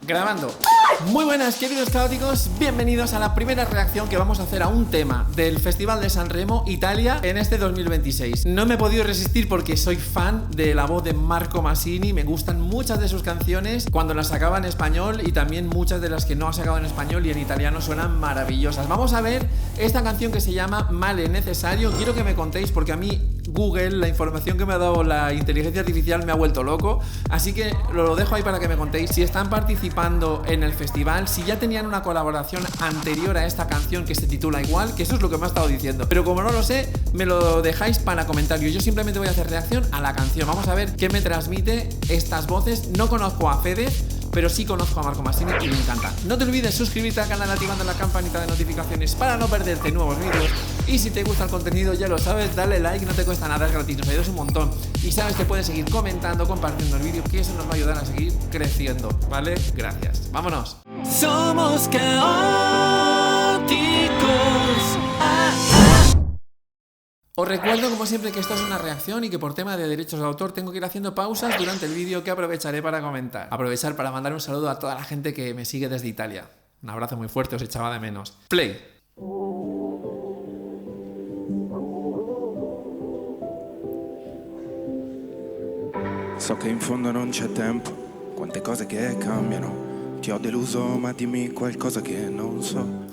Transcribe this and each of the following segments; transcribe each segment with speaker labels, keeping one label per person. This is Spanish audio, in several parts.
Speaker 1: Grabando. Muy buenas, queridos caóticos, bienvenidos a la primera reacción que vamos a hacer a un tema del Festival de San Remo, Italia, en este 2026. No me he podido resistir porque soy fan de la voz de Marco Masini, me gustan muchas de sus canciones cuando las sacaba en español y también muchas de las que no ha sacado en español y en italiano suenan maravillosas. Vamos a ver esta canción que se llama Male Necesario. Quiero que me contéis porque a mí Google, la información que me ha dado la inteligencia artificial me ha vuelto loco, así que lo dejo ahí para que me contéis si están participando en el festival, si ya tenían una colaboración anterior a esta canción que se titula igual, que eso es lo que me ha estado diciendo, pero como no lo sé, me lo dejáis para comentarios. Yo simplemente voy a hacer reacción a la canción. Vamos a ver qué me transmite estas voces. No conozco a Fedez, pero sí conozco a Marco Masini y me encanta. No te olvides suscribirte al canal activando la campanita de notificaciones para no perderte nuevos vídeos. Y si te gusta el contenido, ya lo sabes, dale like, no te cuesta nada, es gratis, nos ayudas un montón. Y sabes que puedes seguir comentando, compartiendo el vídeo, que eso nos va a ayudar a seguir creciendo, ¿vale? Gracias. Vámonos. Somos caóticos. Os recuerdo, como siempre, que esto es una reacción y que por tema de derechos de autor tengo que ir haciendo pausas durante el vídeo que aprovecharé para comentar. Aprovechar para mandar un saludo a toda la gente que me sigue desde Italia. Un abrazo muy fuerte, os echaba de menos. Play.
Speaker 2: So che in fondo non c'è tempo, quante cose che cambiano. Ti ho deluso, ma dimmi qualcosa che non so.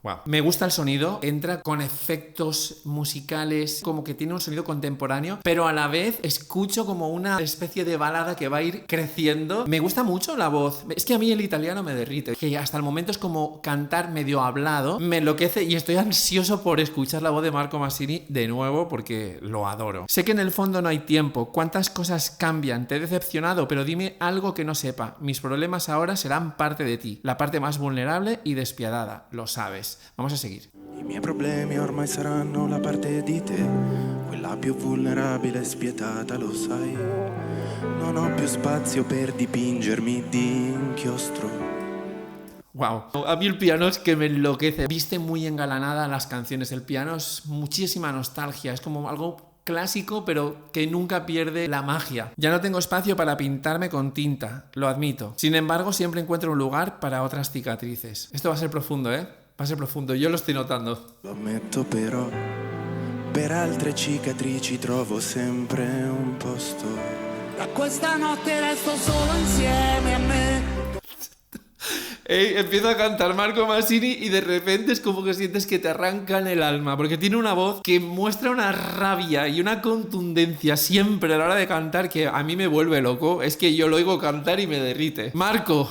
Speaker 1: Wow. Me gusta el sonido, entra con efectos musicales, como que tiene un sonido contemporáneo, pero a la vez escucho como una especie de balada que va a ir creciendo. Me gusta mucho la voz, es que a mí el italiano me derrite, que hasta el momento es como cantar medio hablado, me enloquece y estoy ansioso por escuchar la voz de Marco Masini de nuevo porque lo adoro. Sé que en el fondo no hay tiempo, cuántas cosas cambian, te he decepcionado, pero dime algo que no sepa. Mis problemas ahora serán parte de ti, la parte más vulnerable y despiadada, lo sabes. Vamos a seguir.
Speaker 2: I miei problemi ormai saranno la parte di te, quella più vulnerabile e spietata, lo sai. Non ho più spazio per dipingermi di inchiostro.
Speaker 1: Wow, a mí el piano es que me enloquece. Viste muy engalanada las canciones. El piano es muchísima nostalgia, es como algo clásico, pero que nunca pierde la magia. Ya no tengo espacio para pintarme con tinta, lo admito. Sin embargo, siempre encuentro un lugar para otras cicatrices. Esto va a ser profundo, ¿eh? Va a ser profundo, yo lo estoy notando.
Speaker 2: Lo ammetto però, per altre cicatrici trovo sempre un posto.
Speaker 3: Da questa notte resto solo insieme a me.
Speaker 1: Empieza a cantar Marco Masini y de repente es como que sientes que te arrancan el alma, porque tiene una voz que muestra una rabia y una contundencia siempre a la hora de cantar que a mí me vuelve loco. Es que yo lo oigo cantar y me derrite. Marco,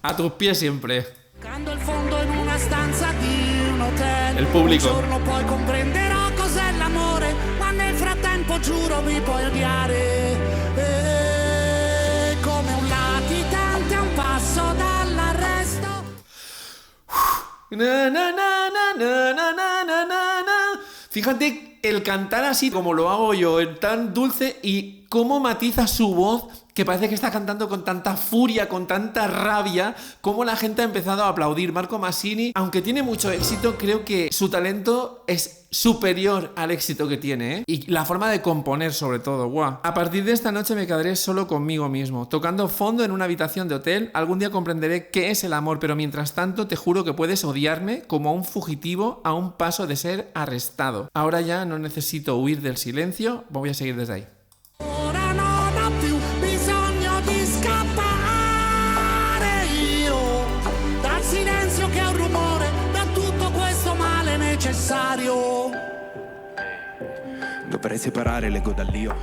Speaker 1: a tus pies siempre.
Speaker 3: Buscando il fondo in una stanza di un hotel.
Speaker 1: Il pubblico.
Speaker 3: Un giorno poi comprenderò cos'è l'amore, ma nel frattempo giuro mi puoi odiare. Come un latitante a un passo dall'arresto.
Speaker 1: Na, na, na, na, na, na, na, na, na. Fíjate el cantar así como lo hago yo, tan dulce, y cómo matiza su voz, que parece que está cantando con tanta furia, con tanta rabia, como la gente ha empezado a aplaudir. Marco Masini, aunque tiene mucho éxito, creo que su talento es superior al éxito que tiene, ¿eh? Y la forma de componer sobre todo, guau. A partir de esta noche me quedaré solo conmigo mismo, tocando fondo en una habitación de hotel. Algún día comprenderé qué es el amor, pero mientras tanto te juro que puedes odiarme como a un fugitivo a un paso de ser arrestado. Ahora ya no necesito huir del silencio, voy a seguir desde ahí.
Speaker 3: Ora non ho più bisogno di scappare io dal silenzio che è un rumore, da tutto questo male necessario.
Speaker 2: Dovrei separare l'ego dall'io.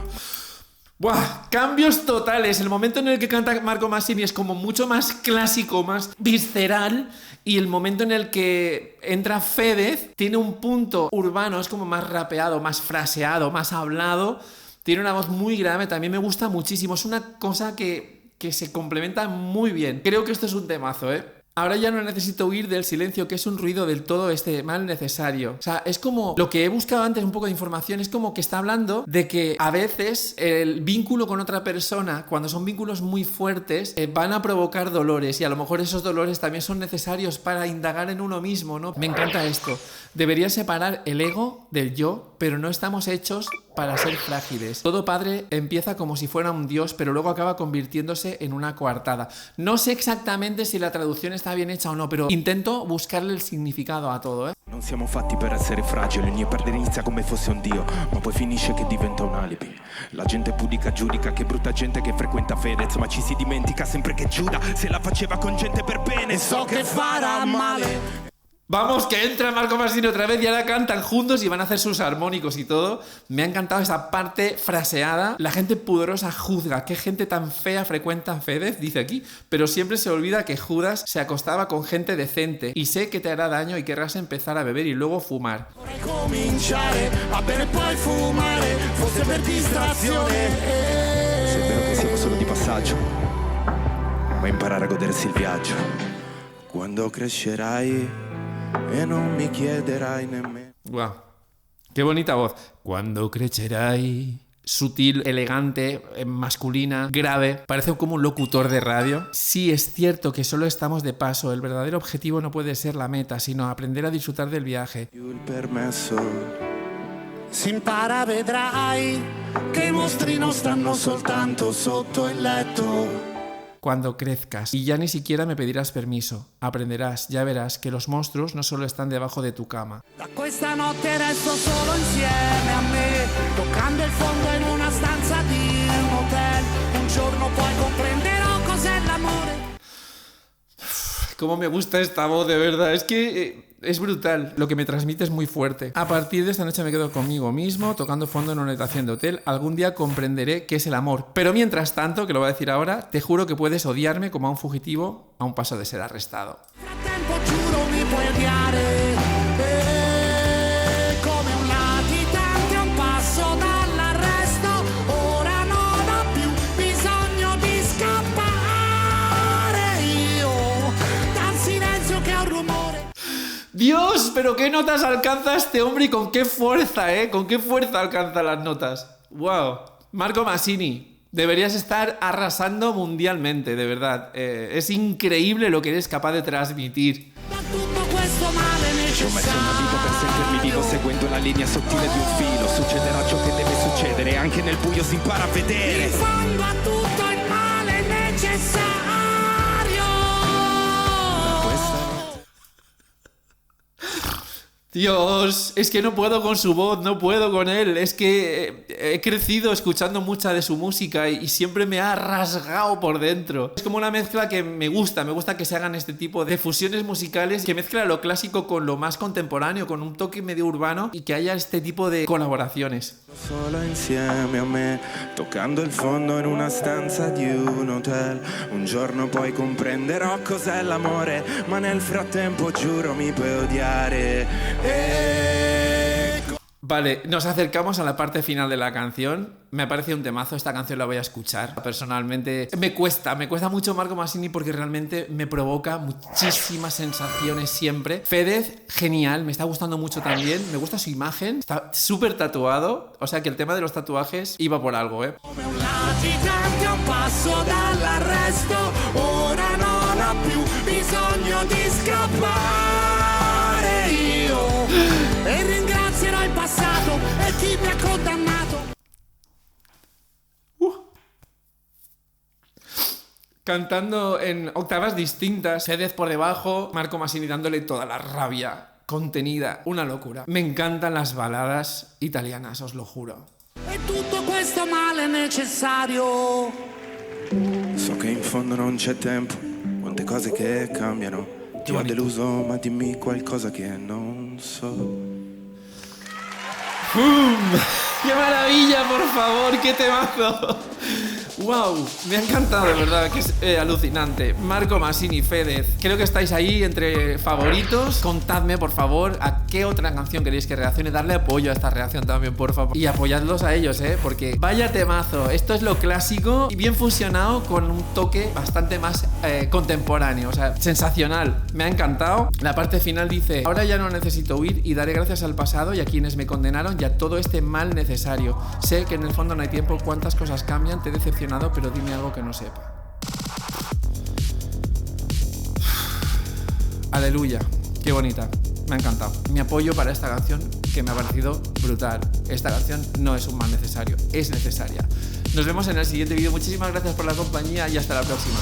Speaker 1: ¡Buah! Cambios totales. El momento en el que canta Marco Masini es como mucho más clásico, más visceral. Y el momento en el que entra Fedez tiene un punto urbano, es como más rapeado, más fraseado, más hablado. Tiene una voz muy grave, también me gusta muchísimo. Es una cosa que se complementa muy bien. Creo que esto es un temazo, ¿eh? Ahora ya no necesito huir del silencio, que es un ruido del todo mal necesario. O sea, es como lo que he buscado antes, un poco de información, es como que está hablando de que a veces el vínculo con otra persona, cuando son vínculos muy fuertes, van a provocar dolores, y a lo mejor esos dolores también son necesarios para indagar en uno mismo, ¿no? Me encanta esto. Debería separar el ego del yo. pero no estamos hechos para ser frágiles. Todo padre empieza como si fuera un dios, pero luego acaba convirtiéndose en una coartada. No sé exactamente si la traducción está bien hecha o no, pero intento buscarle il significato a todo,
Speaker 2: Non siamo fatti per essere fragili, ogni perdere inizia come fosse un dio, ma poi finisce che diventa un alibi. La gente pudica giudica che brutta gente che frequenta Fedez, ma ci si dimentica sempre che Giuda se la faceva con gente per bene.
Speaker 3: E so che farà male.
Speaker 1: Vamos, que entra Marco Masini otra vez y ahora cantan juntos y van a hacer sus armónicos y todo. Me ha encantado esa parte fraseada. La gente pudorosa juzga. ¿Qué gente tan fea frecuenta Fedez? Dice aquí. Pero siempre se olvida que Judas se acostaba con gente decente. Y sé que te hará daño y querrás empezar a beber y luego fumar.
Speaker 3: Vorrei cominciare a bere e poi fumare, forse per distrazione.
Speaker 2: Se è vero che siamo solo di passaggio, ma imparare a godersi il viaggio. Quando crescerai e non mi chiederai nemmeno.
Speaker 1: Wow. Qué bonita voz. Cuando crecerai. Sutil, elegante, masculina, grave. Parece como un locutor de radio. Sí, es cierto que solo estamos de paso. El verdadero objetivo no puede ser la meta, sino aprender a disfrutar del viaje.
Speaker 2: Il permesso.
Speaker 3: Si impara, vedrai che i mostri non stanno soltanto sotto il letto.
Speaker 1: Cuando crezcas y ya ni siquiera me pedirás permiso, aprenderás, ya verás que los monstruos no solo están debajo de tu cama.
Speaker 3: Da questa notte resto solo insieme a me, toccando il fondo in una stanza di un hotel. Un giorno poi comprenderò cos'è l'amore.
Speaker 1: Cómo me gusta esta voz, de verdad. Es que es brutal. Lo que me transmite es muy fuerte. A partir de esta noche me quedo conmigo mismo, tocando fondo en una habitación de hotel. Algún día comprenderé qué es el amor. Pero mientras tanto, que lo voy a decir ahora, te juro que puedes odiarme como a un fugitivo a un paso de ser arrestado.
Speaker 3: Frattempo giuro mi puoi odiare, come un latitante a un passo dall'arresto. Ora non ho più bisogno di scappare io dal silenzio che è un rumore.
Speaker 1: Dios, pero qué notas alcanza este hombre y con qué fuerza, ¿eh? Con qué fuerza alcanza las notas. Wow. Marco Masini, deberías estar arrasando mundialmente, de verdad. Es increíble lo que eres capaz de transmitir.
Speaker 3: Da tutto questo male
Speaker 2: Ci ho messo una vita per sentirmi vivo seguendo la linea sottile di un filo. Succederà ciò che deve succedere, anche nel buio si impara a vedere.
Speaker 3: in fondo a tutto il male necessario.
Speaker 1: Dios, es que no puedo con su voz, no puedo con él. Es que he crecido escuchando mucha de su música y siempre me ha rasgado por dentro. Es como una mezcla que me gusta que se hagan este tipo de fusiones musicales que mezcla lo clásico con lo más contemporáneo, con un toque medio urbano y que haya este tipo de colaboraciones.
Speaker 2: Solo insieme a me, toccando il fondo in una stanza di un hotel. Un giorno poi comprenderò cos'è l'amore, ma nel frattempo giuro mi puoi odiare.
Speaker 1: Vale, nos acercamos a la parte final de la canción. Me parece un temazo, esta canción la voy a escuchar. Personalmente me cuesta mucho Marco Masini porque realmente me provoca muchísimas sensaciones siempre. Fedez, genial, me está gustando mucho también. Me gusta su imagen, está súper tatuado. O sea que el tema de los tatuajes iba por algo, ¿eh?
Speaker 3: Come un latitante a un passo dall'arresto. Ora non ho più bisogno di scappare io. E ringrazierò il passato e chi mi ha condannato.
Speaker 1: Cantando en octavas distintas, Fedez por debajo, Marco Masini dándole toda la rabia contenida, una locura. Me encantan las baladas italianas, os lo juro.
Speaker 3: E tutto questo male necessario.
Speaker 2: So che in fondo non c'è tempo, quante cose che cambiano. Ti ho deluso, ma dimmi qualcosa che non so.
Speaker 1: ¡Qué maravilla, por favor! ¡Qué temazo! ¡Wow! Me ha encantado, de verdad, que es alucinante. Marco Masini, Fedez, creo que estáis ahí entre favoritos. Contadme, por favor, a qué otra canción queréis que reaccione. Darle apoyo a esta reacción también, por favor. Y apoyadlos a ellos, porque vaya temazo. Esto es lo clásico y bien fusionado con un toque bastante más contemporáneo. O sea, sensacional. Me ha encantado. La parte final dice: ahora ya no necesito huir y daré gracias al pasado y a quienes me condenaron y a todo este mal necesario. Sé que en el fondo no hay tiempo, cuántas cosas cambian, te he decepcionado, pero dime algo que no sepa. Aleluya, qué bonita, me ha encantado. Mi apoyo para esta canción que me ha parecido brutal. Esta canción no es un mal necesario, es necesaria. Nos vemos en el siguiente vídeo. Muchísimas gracias por la compañía y hasta la próxima.